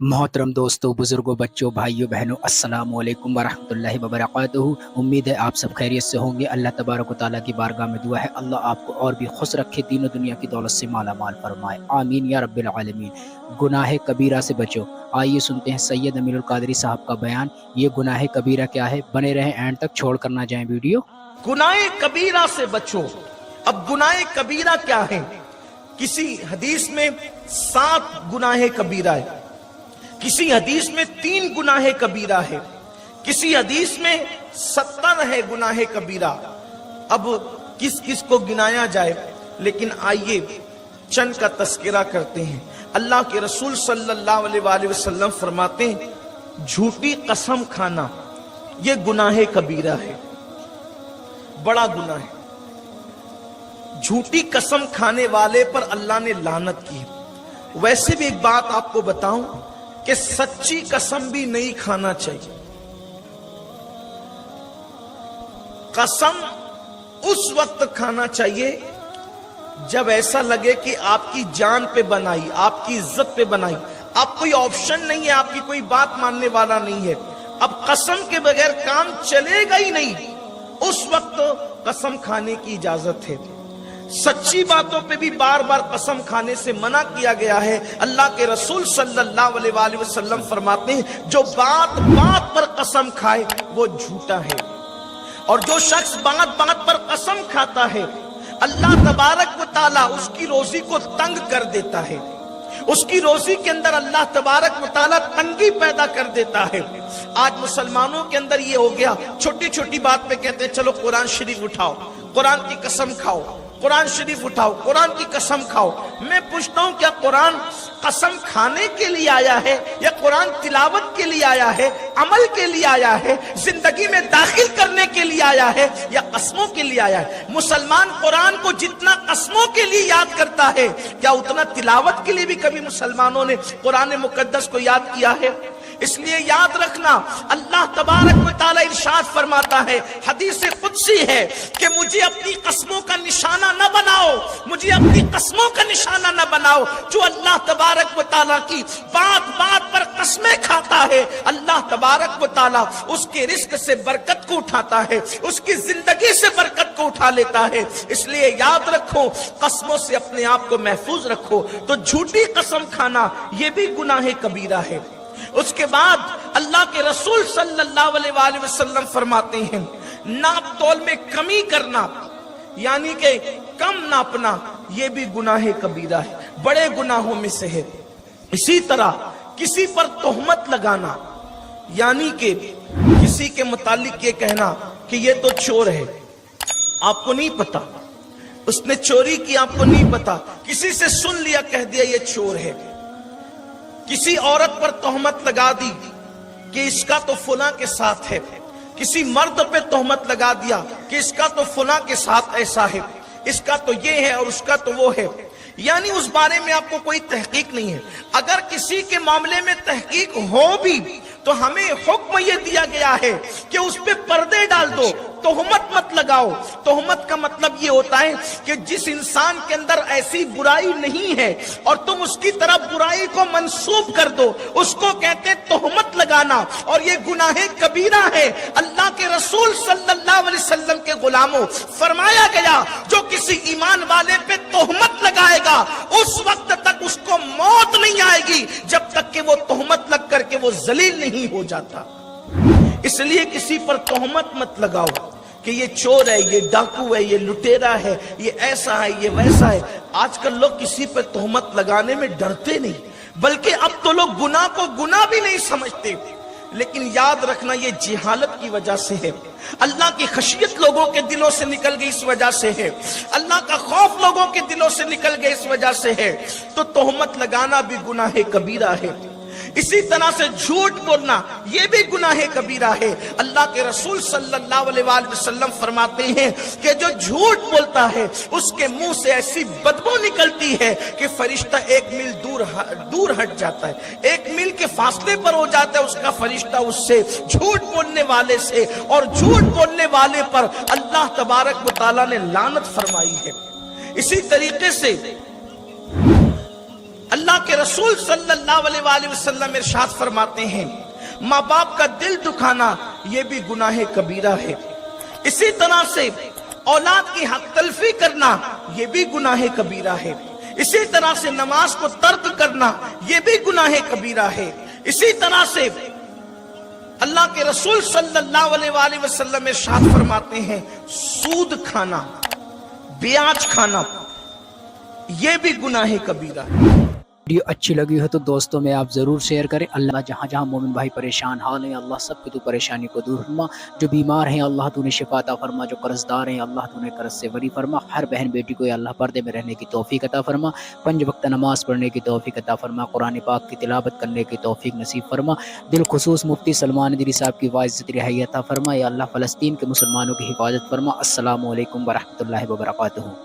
मोहतरम दोस्तों, बुजुर्गों, बच्चों, भाइयों, बहनों, अस्सलाम वालेकुम वरहमतुल्लाहि वबरकातुहू। उम्मीद है आप सब खैरियत से होंगे। अल्लाह तबारक व तआला की बारगाह में दुआ है अल्लाह आपको और भी खुश रखे, दीन और दुनिया की दौलत से माला माल फरमाए, आमीन या रब्बिल आलमीन। गुनाह कबीरा से बचो। आइए सुनते हैं सैयद अमीरुल कादरी साहब का बयान। ये गुनाह कबीरा क्या है, बने रहें एंड तक, छोड़ कर ना जाएं वीडियो। गुनाह कबीरा से बचो। अब गुनाह कबीरा क्या है? किसी हदीस में 7 गुनाह कबीरा है, किसी हदीस में 3 गुनाह कबीरा है, किसी हदीस में 70 है गुनाह कबीरा। अब किस किस को गिनाया जाए, लेकिन आइए चंद का तस्करा करते हैं। अल्लाह के रसूल सल्लल्लाहु अलैहि वसल्लम फरमाते हैं, झूठी कसम खाना ये गुनाह कबीरा है, बड़ा गुनाह है। झूठी कसम खाने वाले पर अल्लाह ने लानत की है। वैसे भी एक बात आपको बताऊं कि सच्ची कसम भी नहीं खाना चाहिए। कसम उस वक्त खाना चाहिए जब ऐसा लगे कि आपकी जान पे बनाई, आपकी इज्जत पे बनाई, आप कोई ऑप्शन नहीं है, आपकी कोई बात मानने वाला नहीं है, अब कसम के बगैर काम चलेगा ही नहीं, उस वक्त कसम खाने की इजाजत है। सच्ची बातों पे भी बार बार कसम खाने से मना किया गया है। अल्लाह के रसूल सल्लल्लाहु अलैहि वसल्लम फरमाते हैं, जो बात बात पर कसम खाए वो झूठा है, और जो शख्स बात बात पर कसम खाता है अल्लाह तबारक व तआला उसकी रोजी को तंग कर देता है, उसकी रोजी के अंदर अल्लाह तबारक व तआला तंगी पैदा कर देता है। आज मुसलमानों के अंदर ये हो गया, छोटी छोटी बात पे कहते हैं चलो कुरान शरीफ उठाओ, कुरान की कसम खाओ, कुरान शरीफ उठाओ, कुरान की कसम खाओ। मैं पूछता हूं, क्या कुरान कसम खाने के लिए आया है, या कुरान तिलावत के लिए आया है, अमल के लिए आया है, जिंदगी में दाखिल करने के लिए आया है, या कसमों के लिए आया है? मुसलमान कुरान को जितना कसमों के लिए याद करता है, क्या उतना तिलावत के लिए भी कभी मुसलमानों ने कुरान मुकद्दस को याद किया है? इसलिए याद रखना, अल्लाह तबारक व तआला इरशाद फरमाता है, हदीस कुदसी है कि मुझे अपनी कसमों का निशाना न बनाओ, मुझे अपनी कसमों का निशाना न बनाओ। जो अल्लाह तबारक व तआला की बात बात पर कसमें खाता है, अल्लाह तबारक व तआला उसके रिस्क से बरकत को उठाता है, उसकी जिंदगी से बरकत को उठा लेता है। इसलिए याद रखो, कसमों से अपने आप को महफूज रखो। तो झूठी कसम खाना ये भी गुनाह कबीरा है। उसके बाद अल्लाह के रसूल सल्लल्लाहु अलैहि वसल्लम फरमाते हैं, नाप तोल में कमी करना, यानी कि कम नापना, यह भी गुनाह कबीरा है, बड़े गुनाहों में से है। इसी तरह किसी पर तोहमत लगाना, यानी कि किसी के मुतालिक ये कहना कि ये तो चोर है, आपको नहीं पता, उसने चोरी की, आपको नहीं पता, किसी से सुन लिया, कह दिया ये चोर है। किसी औरत पर तोहमत लगा दी कि इसका तो फुला के साथ है, किसी मर्द पे तोहमत लगा दिया कि इसका तो फुला के साथ ऐसा है, इसका तो ये है और उसका तो वो है, यानी उस बारे में आपको कोई तहकीक नहीं है। अगर किसी के मामले में तहकीक हो भी तो हमें हुक्म ये दिया गया है कि उस पे पर्दे डाल दो, तोहमत मत लगाओ। तोहमत का मतलब ये होता है कि जिस इंसान के अंदर ऐसी बुराई नहीं है और तुम उसकी तरफ बुराई को मंसूब कर दो, उसको कहते हैं तोहमत लगाना, और ये गुनाह कबीरा है। अल्लाह के रसूल सल्लल्लाहु अलैहि वसल्लम के गुलामों, फरमाया गया जो किसी ईमान वाले पे तोहमत लगाएगा उस वक्त तक उसको मौत नहीं आएगी जब तक कि वो तोहमत लग करके वो जलील नहीं हो जाता। इसलिए किसी पर तोहमत मत लगाओ कि ये चोर है, ये डाकू है, ये लुटेरा है, ये ऐसा है, ये वैसा है। आजकल लोग किसी पर तोहमत लगाने में डरते नहीं, बल्कि अब तो लोग गुनाह को गुनाह भी नहीं समझते। लेकिन याद रखना, ये जिहालत की वजह से है, अल्लाह की खशियत लोगों के दिलों से निकल गई इस वजह से है, अल्लाह का खौफ लोगों के दिलों से निकल गया इस वजह से है। तो तोहमत लगाना भी गुनाह कबीरा है। इसी तरह से झूठ बोलना यह भी गुनाह कबीरा है। अल्लाह के रसूल सल्लल्लाहु अलैहि वसल्लम फरमाते हैं कि जो झूठ बोलता है उसके मुंह से ऐसी बदबू निकलती है कि फरिश्ता 1 मील दूर हट जाता है, 1 मील के फासले पर हो जाता है उसका फरिश्ता उससे, झूठ बोलने वाले से। और झूठ बोलने वाले पर अल्लाह तबारक व तआला ने लानत फरमाई है। इसी तरीके से अल्लाह के रसूल सल्लल्लाहु अलैहि वसल्लम इरशाद फरमाते हैं, माँ बाप का दिल दुखाना ये भी गुनाह कबीरा है। इसी तरह से औलाद की हक तलफी करना ये भी गुनाह कबीरा है। इसी तरह से नमाज को तर्क करना ये भी गुनाह कबीरा है। इसी तरह से अल्लाह के रसूल सल्लल्लाहु अलैहि वसल्लम इरशाद फरमाते हैं, सूद खाना, ब्याज खाना ये भी गुनाह कबीरा है। वीडियो अच्छी लगी हो तो दोस्तों में आप ज़रूर शेयर करें। अल्लाह जहाँ जहाँ मोमिन भाई परेशान हाल हैं, अल्लाह सबकी तू परेशानी को दूर फरमा। जो बीमार हैं अल्लाह तूने शिफा अता फरमा। जो कर्जदार हैं अल्लाह तूने कर्ज से बरी फरमा। हर बहन बेटी को अल्लाह पर्दे में रहने की तौफीक अता फरमा। 5 वक्त नमाज पढ़ने की तौफीक अता फरमा। कुरान पाक की तिलावत करने की तौफीक नसीब फरमा। दिल खुसूस मुफ्ती सलमान दिली साहब की वाइज़त रिहाई अता फरमा। या अल्लाह फ़लस्तीन के मुसलमानों की हिफाजत फरमा। अस्सलामु अलैकुम व रहमतुल्लाहि व बरकातुहू।